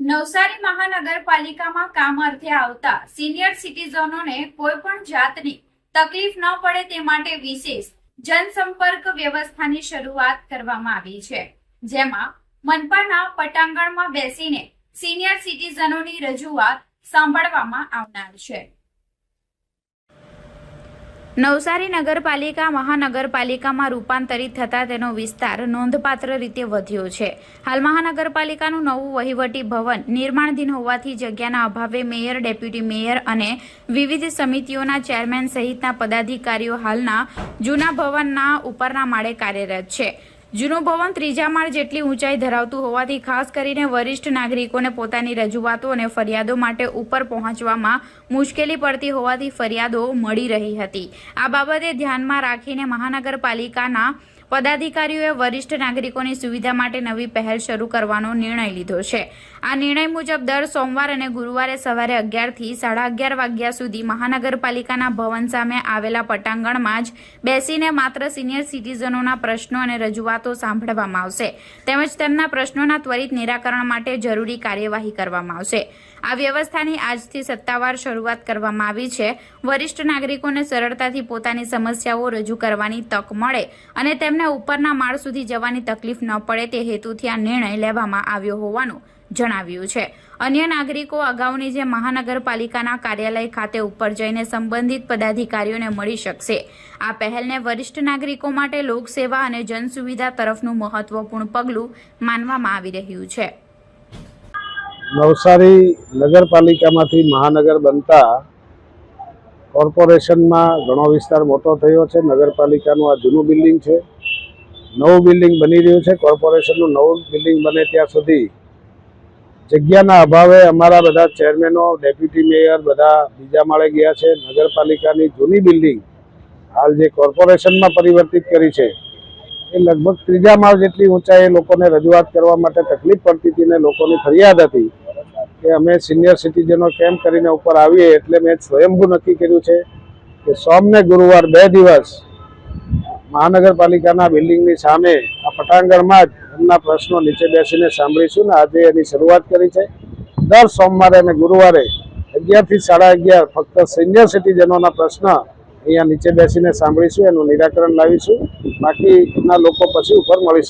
નવસારી મહાનગરપાલિકામાં કામ અર્થે આવતા સિનિયર સિટીઝનોને કોઈ પણ જાતની તકલીફ ન પડે તે માટે વિશેષ જનસંપર્ક વ્યવસ્થાની શરૂઆત કરવામાં આવી છે, જેમાં મનપાના પટાંગણમાં બેસીને સિનિયર સિટીઝનોની રજૂઆત સાંભળવામાં આવનાર છે। નવસારી નગરપાલિકા મહાનગરપાલિકામાં રૂપાંતરિત થતા તેનો વિસ્તાર નોંધપાત્ર રીતે વધ્યો છે। હાલ મહાનગરપાલિકાનું નવું વહીવટી ભવન નિર્માણાધીન હોવાથી જગ્યાના અભાવે મેયર, ડેપ્યુટી મેયર અને વિવિધ સમિતિઓના ચેરમેન સહિતના પદાધિકારીઓ હાલના જૂના ભવનના ઉપરના માળે કાર્યરત છે। જૂનું ભવન ત્રીજા માળ જેટલી ઊંચાઈ ધરાવતું હોવાથી ખાસ કરીને વરિષ્ઠ નાગરિકોને પોતાની રજૂઆતો અને ફરિયાદો માટે ઉપર પહોંચવામાં મુશ્કેલી પડતી હોવાથી ફરિયાદો મળી રહી હતી। આ બાબતે ધ્યાનમાં રાખીને મહાનગરપાલિકાના પદાધિકારીઓએ વરિષ્ઠ નાગરિકોની સુવિધા માટે નવી પહેલ શરૂ કરવાનો નિર્ણય લીધો છે। આ નિર્ણય મુજબ દર સોમવાર અને ગુરુવારે સવારે 11 થી 11:30 વાગ્યા સુધી મહાનગરપાલિકાના ભવન સામે આવેલા પટાંગણમાં જ બેસીને માત્ર સિનિયર સિટીઝનોના પ્રશ્નો અને રજૂઆતો સાંભળવામાં આવશે, તેમજ તેમના પ્રશ્નોના ત્વરિત નિરાકરણ માટે જરૂરી કાર્યવાહી કરવામાં આવશે। આ વ્યવસ્થાની આજથી સત્તાવાર શરૂઆત કરવામાં આવી છે। વરિષ્ઠ નાગરિકોને સરળતાથી પોતાની સમસ્યાઓ રજૂ કરવાની તક મળે અને તેમને ઉપરના માળ સુધી જવાની તકલીફ ન પડે તે હેતુથી આ નિર્ણય લેવામાં આવ્યો હોવાનું જણાવ્યું છે। અન્ય નાગરિકો અગાઉની જેમ મહાનગરપાલિકાના કાર્યાલય ખાતે ઉપર જઈને સંબંધિત પદાધિકારીઓને મળી શકશે। આ પહેલને વરિષ્ઠ નાગરિકો માટે લોકસેવા અને જનસુવિધા તરફનું મહત્વપૂર્ણ પગલું માનવામાં આવી રહ્યું છે। નવસારી નગરપાલિકામાંથી મહાનગર બનતા કોર્પોરેશનમાં ઘણો વિસ્તાર મોટો થયો છે। નગરપાલિકાનું આ જૂનું બિલ્ડિંગ છે, નવું બિલ્ડિંગ બની રહ્યું છે। કોર્પોરેશનનું નવું બિલ્ડિંગ બને ત્યાં સુધી જગ્યાના અભાવે અમારા બધા ચેરમેનો, ડેપ્યુટી મેયર બધા બીજા માળે ગયા છે। નગરપાલિકાની જૂની બિલ્ડિંગ હાલ જે કોર્પોરેશનમાં પરિવર્તિત કરી છે એ લગભગ ત્રીજા માળ જેટલી ઊંચાઈએ લોકોને રજૂઆત કરવા માટે તકલીફ પડતી હતી ને લોકોની ફરિયાદ હતી કે અમે સિનિયર સિટીઝનો કેમ કરીને ઉપર આવીએ, એટલે મેં સ્વયંભૂ નક્કી કર્યું છે કે સોમ ને ગુરુવાર 2 દિવસ મહાનગરપાલિકાના બિલ્ડિંગની સામે આ પટાંગણમાં જ એમના પ્રશ્નો નીચે બેસીને સાંભળીશું ને આજે એની શરૂઆત કરી છે। દર સોમવારે અને ગુરુવારે 11 થી 11:30 ફક્ત સિનિયર સિટીઝનોના પ્રશ્ન અહીંયા નીચે બેસીને સાંભળીશું, એનું નિરાકરણ લાવીશું, બાકી એના લોકો પછી ઉપર મળી શકે।